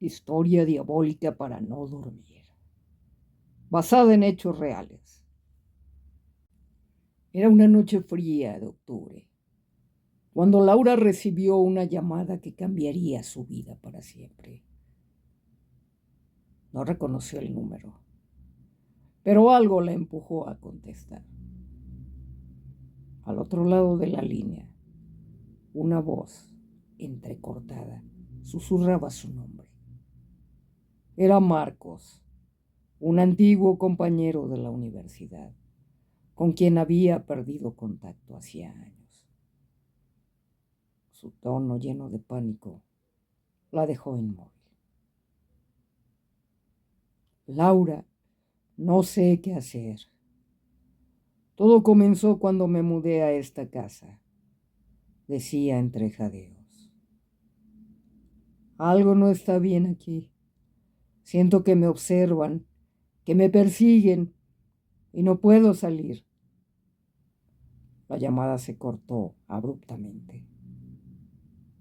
Historia diabólica para no dormir. Basada en hechos reales. Era una noche fría de octubre, cuando Laura recibió una llamada que cambiaría su vida para siempre. No reconoció el número, pero algo la empujó a contestar. Al otro lado de la línea, una voz entrecortada susurraba su nombre. Era Marcos, un antiguo compañero de la universidad, con quien había perdido contacto hacía años. Su tono lleno de pánico la dejó inmóvil. Laura, no sé qué hacer. Todo comenzó cuando me mudé a esta casa, decía entre jadeos. Algo no está bien aquí. Siento que me observan, que me persiguen y no puedo salir. La llamada se cortó abruptamente.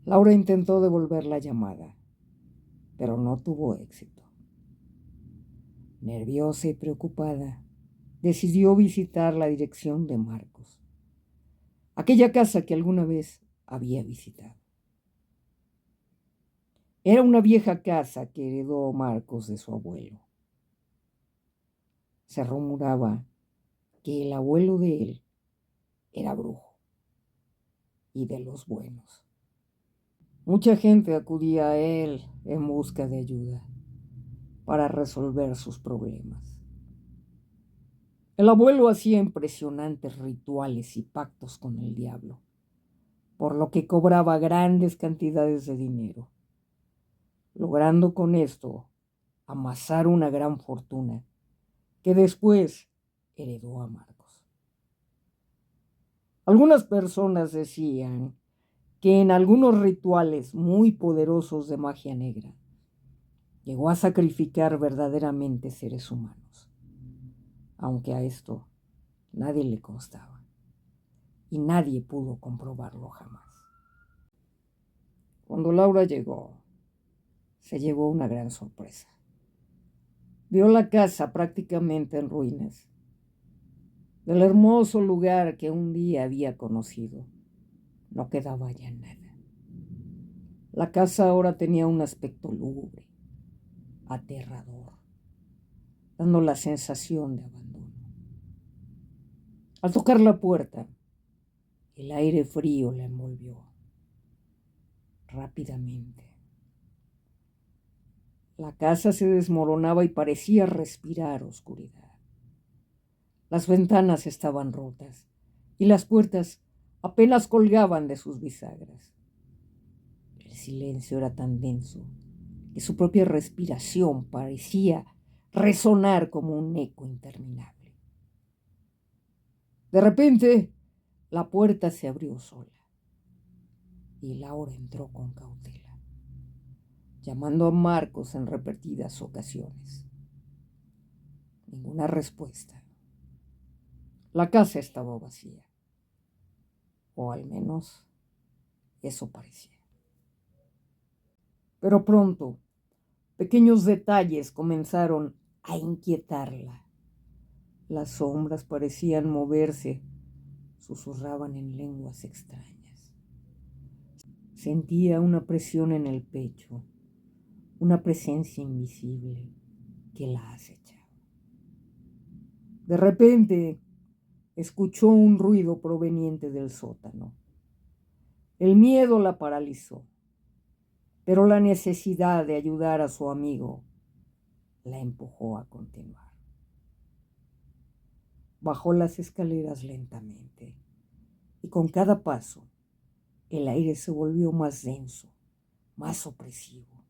Laura intentó devolver la llamada, pero no tuvo éxito. Nerviosa y preocupada, decidió visitar la dirección de Marcos, aquella casa que alguna vez había visitado. Era una vieja casa que heredó Marcos de su abuelo. Se rumoraba que el abuelo de él era brujo y de los buenos. Mucha gente acudía a él en busca de ayuda para resolver sus problemas. El abuelo hacía impresionantes rituales y pactos con el diablo, por lo que cobraba grandes cantidades de dinero, logrando con esto amasar una gran fortuna que después heredó a Marcos. Algunas personas decían que en algunos rituales muy poderosos de magia negra llegó a sacrificar verdaderamente seres humanos, aunque a esto nadie le constaba y nadie pudo comprobarlo jamás. Cuando Laura llegó, se llevó una gran sorpresa. Vio la casa prácticamente en ruinas. Del hermoso lugar que un día había conocido, no quedaba ya nada. La casa ahora tenía un aspecto lúgubre, aterrador, dando la sensación de abandono. Al tocar la puerta, el aire frío la envolvió. Rápidamente, la casa se desmoronaba y parecía respirar oscuridad. Las ventanas estaban rotas y las puertas apenas colgaban de sus bisagras. El silencio era tan denso que su propia respiración parecía resonar como un eco interminable. De repente, la puerta se abrió sola y Laura entró con cautela, llamando a Marcos en repetidas ocasiones. Ninguna respuesta. La casa estaba vacía, o al menos eso parecía. Pero pronto, pequeños detalles comenzaron a inquietarla. Las sombras parecían moverse, susurraban en lenguas extrañas. Sentía una presión en el pecho, una presencia invisible que la acechaba. De repente, escuchó un ruido proveniente del sótano. El miedo la paralizó, pero la necesidad de ayudar a su amigo la empujó a continuar. Bajó las escaleras lentamente y con cada paso el aire se volvió más denso, más opresivo.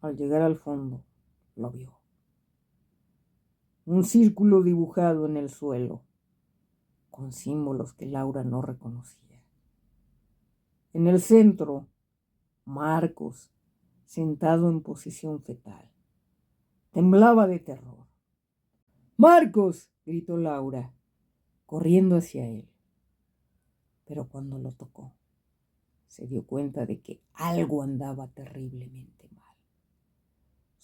Al llegar al fondo, lo vio. Un círculo dibujado en el suelo, con símbolos que Laura no reconocía. En el centro, Marcos, sentado en posición fetal, temblaba de terror. ¡Marcos!, gritó Laura, corriendo hacia él. Pero cuando lo tocó, se dio cuenta de que algo andaba terriblemente mal.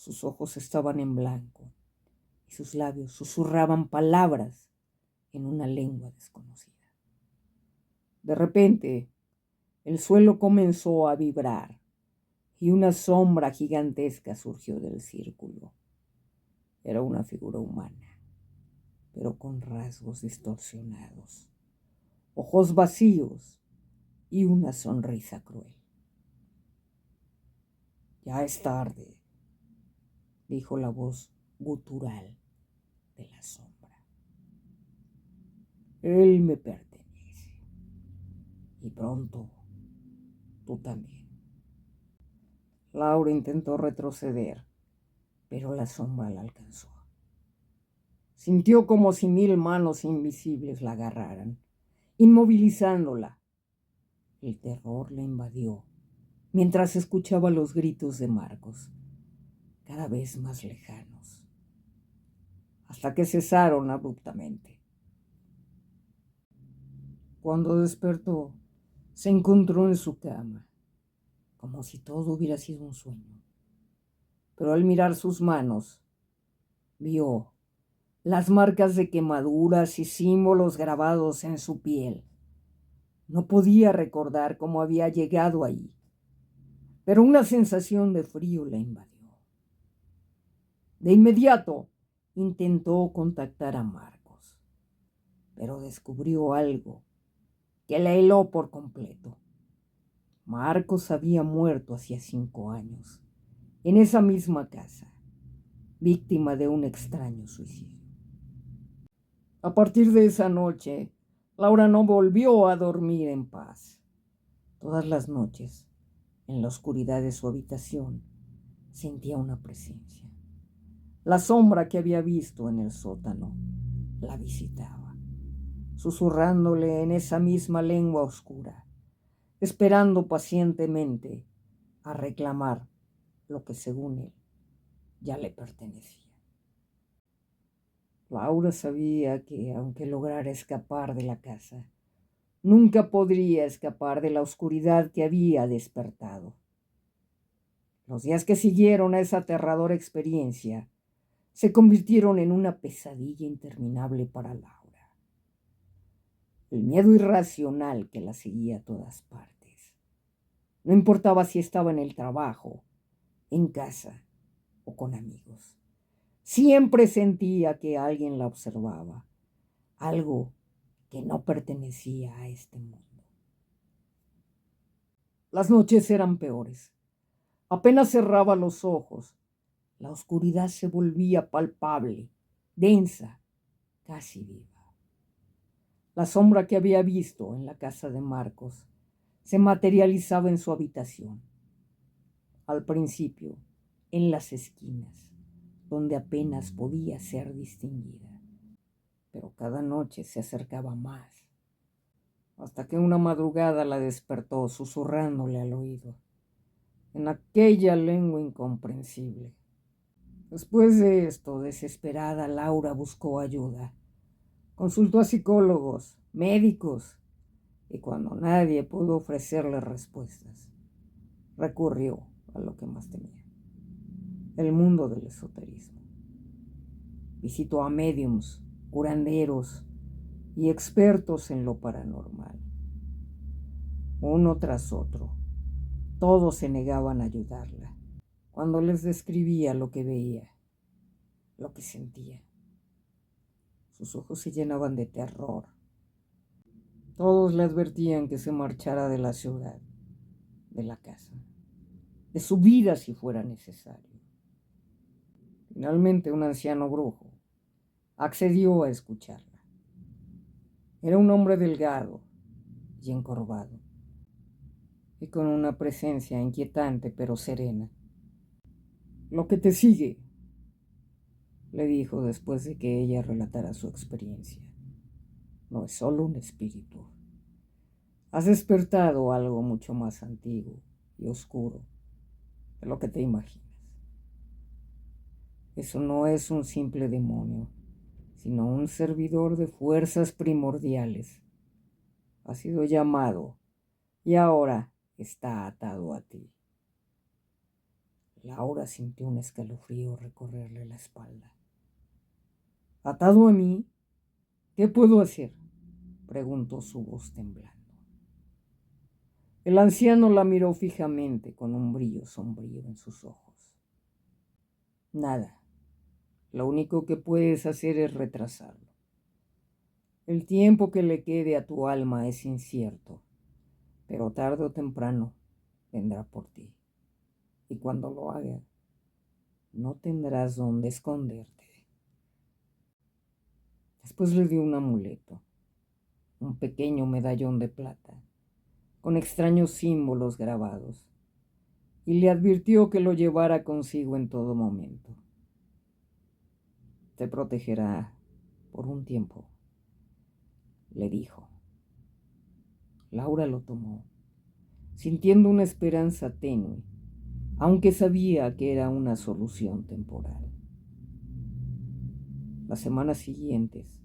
Sus ojos estaban en blanco y sus labios susurraban palabras en una lengua desconocida. De repente, el suelo comenzó a vibrar y una sombra gigantesca surgió del círculo. Era una figura humana, pero con rasgos distorsionados, ojos vacíos y una sonrisa cruel. Ya es tarde, dijo la voz gutural de la sombra. Él me pertenece y pronto tú también. Laura intentó retroceder, pero la sombra la alcanzó. Sintió como si 1000 manos invisibles la agarraran, inmovilizándola. El terror la invadió mientras escuchaba los gritos de Marcos, cada vez más lejanos, hasta que cesaron abruptamente. Cuando despertó, se encontró en su cama, como si todo hubiera sido un sueño. Pero al mirar sus manos, vio las marcas de quemaduras y símbolos grabados en su piel. No podía recordar cómo había llegado ahí, pero una sensación de frío la invadió. De inmediato intentó contactar a Marcos, pero descubrió algo que la heló por completo. Marcos había muerto hacía 5 años, en esa misma casa, víctima de un extraño suicidio. A partir de esa noche, Laura no volvió a dormir en paz. Todas las noches, en la oscuridad de su habitación, sentía una presencia. La sombra que había visto en el sótano la visitaba, susurrándole en esa misma lengua oscura, esperando pacientemente a reclamar lo que según él ya le pertenecía. Laura sabía que, aunque lograra escapar de la casa, nunca podría escapar de la oscuridad que había despertado. Los días que siguieron a esa aterradora experiencia se convirtieron en una pesadilla interminable para Laura. El miedo irracional que la seguía a todas partes. No importaba si estaba en el trabajo, en casa o con amigos. Siempre sentía que alguien la observaba, algo que no pertenecía a este mundo. Las noches eran peores. Apenas cerraba los ojos, la oscuridad se volvía palpable, densa, casi viva. La sombra que había visto en la casa de Marcos se materializaba en su habitación. Al principio, en las esquinas, donde apenas podía ser distinguida. Pero cada noche se acercaba más, hasta que una madrugada la despertó susurrándole al oído, en aquella lengua incomprensible. Después de esto, desesperada, Laura buscó ayuda. Consultó a psicólogos, médicos, y cuando nadie pudo ofrecerle respuestas, recurrió a lo que más temía, el mundo del esoterismo. Visitó a médiums, curanderos y expertos en lo paranormal. Uno tras otro, todos se negaban a ayudarla cuando les describía lo que veía, lo que sentía. Sus ojos se llenaban de terror. Todos le advertían que se marchara de la ciudad, de la casa, de su vida si fuera necesario. Finalmente, un anciano brujo accedió a escucharla. Era un hombre delgado y encorvado, y con una presencia inquietante pero serena. Lo que te sigue, le dijo después de que ella relatara su experiencia, no es solo un espíritu. Has despertado algo mucho más antiguo y oscuro de lo que te imaginas. Eso no es un simple demonio, sino un servidor de fuerzas primordiales. Ha sido llamado y ahora está atado a ti. Laura sintió un escalofrío recorrerle la espalda. ¿Atado a mí? ¿Qué puedo hacer?, preguntó su voz temblando. El anciano la miró fijamente con un brillo sombrío en sus ojos. Nada. Lo único que puedes hacer es retrasarlo. El tiempo que le quede a tu alma es incierto, pero tarde o temprano vendrá por ti. Y cuando lo haga, no tendrás dónde esconderte. Después le dio un amuleto, un pequeño medallón de plata, con extraños símbolos grabados, y le advirtió que lo llevara consigo en todo momento. Te protegerá por un tiempo, le dijo. Laura lo tomó, sintiendo una esperanza tenue, aunque sabía que era una solución temporal. Las semanas siguientes,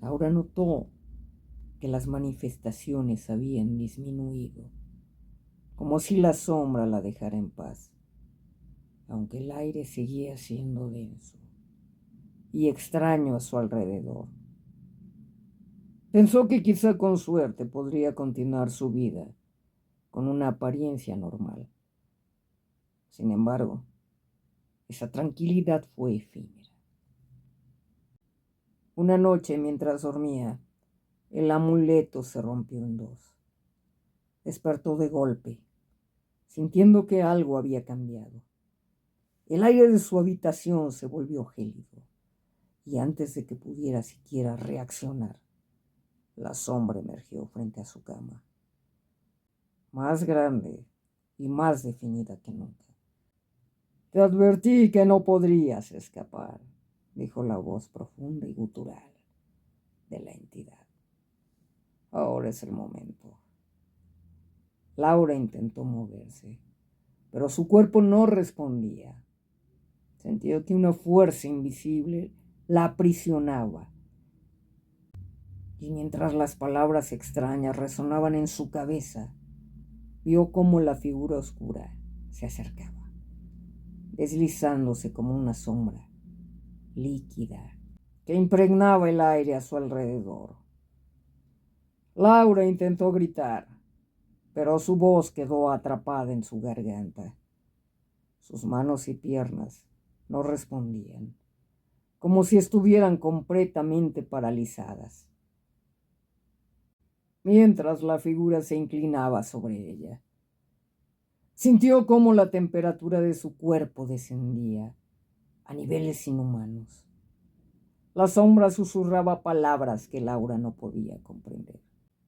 Laura notó que las manifestaciones habían disminuido, como si la sombra la dejara en paz, aunque el aire seguía siendo denso y extraño a su alrededor. Pensó que quizá con suerte podría continuar su vida con una apariencia normal. Sin embargo, esa tranquilidad fue efímera. Una noche, mientras dormía, el amuleto se rompió en dos. Despertó de golpe, sintiendo que algo había cambiado. El aire de su habitación se volvió gélido, y antes de que pudiera siquiera reaccionar, la sombra emergió frente a su cama, más grande y más definida que nunca. Te advertí que no podrías escapar, dijo la voz profunda y gutural de la entidad. Ahora es el momento. Laura intentó moverse, pero su cuerpo no respondía. Sintió que una fuerza invisible la aprisionaba. Y mientras las palabras extrañas resonaban en su cabeza, vio cómo la figura oscura se acercaba, deslizándose como una sombra líquida que impregnaba el aire a su alrededor. Laura intentó gritar, pero su voz quedó atrapada en su garganta. Sus manos y piernas no respondían, como si estuvieran completamente paralizadas, mientras la figura se inclinaba sobre ella. Sintió cómo la temperatura de su cuerpo descendía a niveles inhumanos. La sombra susurraba palabras que Laura no podía comprender,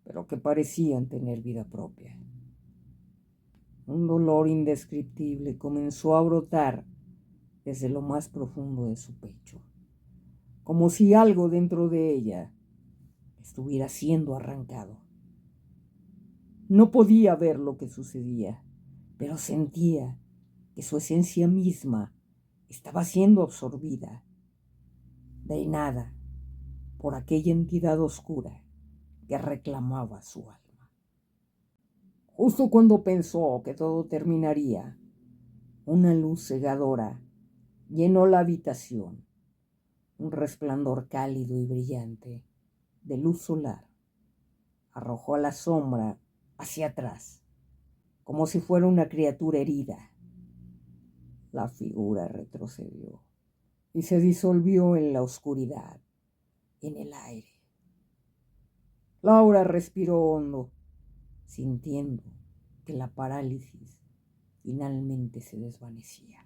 pero que parecían tener vida propia. Un dolor indescriptible comenzó a brotar desde lo más profundo de su pecho, como si algo dentro de ella estuviera siendo arrancado. No podía ver lo que sucedía, pero sentía que su esencia misma estaba siendo absorbida, drenada por aquella entidad oscura que reclamaba su alma. Justo cuando pensó que todo terminaría, una luz cegadora llenó la habitación, un resplandor cálido y brillante de luz solar arrojó a la sombra hacia atrás, como si fuera una criatura herida. La figura retrocedió y se disolvió en la oscuridad, en el aire. Laura respiró hondo, sintiendo que la parálisis finalmente se desvanecía.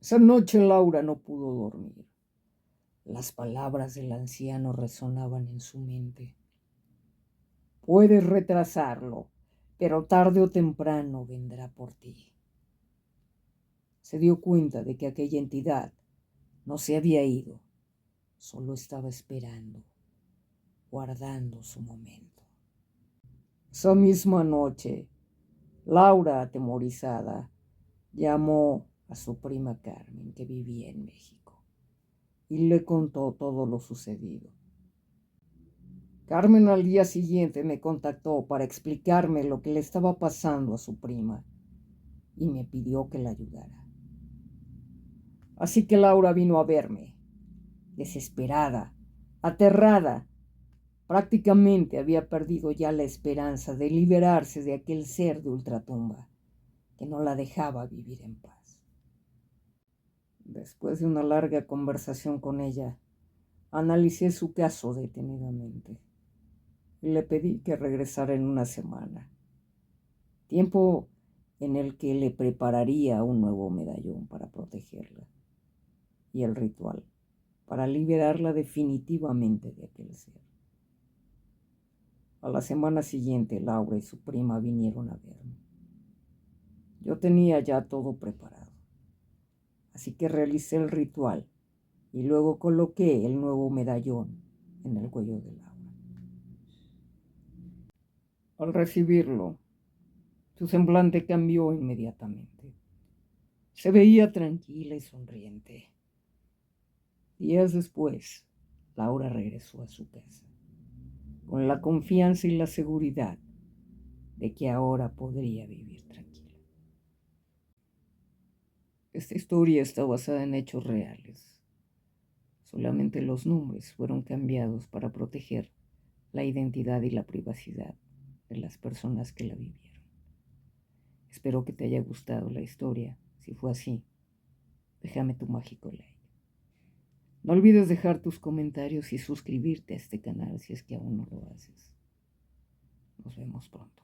Esa noche Laura no pudo dormir. Las palabras del anciano resonaban en su mente. Puedes retrasarlo, pero tarde o temprano vendrá por ti. Se dio cuenta de que aquella entidad no se había ido, solo estaba esperando, guardando su momento. Esa misma noche, Laura, atemorizada, llamó a su prima Carmen, que vivía en México, y le contó todo lo sucedido. Carmen al día siguiente me contactó para explicarme lo que le estaba pasando a su prima. y me pidió que la ayudara. Así que Laura vino a verme, desesperada, aterrada. Prácticamente había perdido ya la esperanza de liberarse de aquel ser de ultratumba que no la dejaba vivir en paz. Después de una larga conversación con ella, analicé su caso detenidamente y le pedí que regresara en una semana, tiempo en el que le prepararía un nuevo medallón para protegerla y el ritual para liberarla definitivamente de aquel ser. A la semana siguiente, Laura y su prima vinieron a verme. Yo tenía ya todo preparado, así que realicé el ritual y luego coloqué el nuevo medallón en el cuello de Laura. Al recibirlo, su semblante cambió inmediatamente. Se veía tranquila y sonriente. Días después, Laura regresó a su casa, con la confianza y la seguridad de que ahora podría vivir tranquila. Esta historia está basada en hechos reales. Solamente los nombres fueron cambiados para proteger la identidad y la privacidad de las personas que la vivieron. Espero que te haya gustado la historia. Si fue así, déjame tu mágico like. No olvides dejar tus comentarios y suscribirte a este canal si es que aún no lo haces. Nos vemos pronto.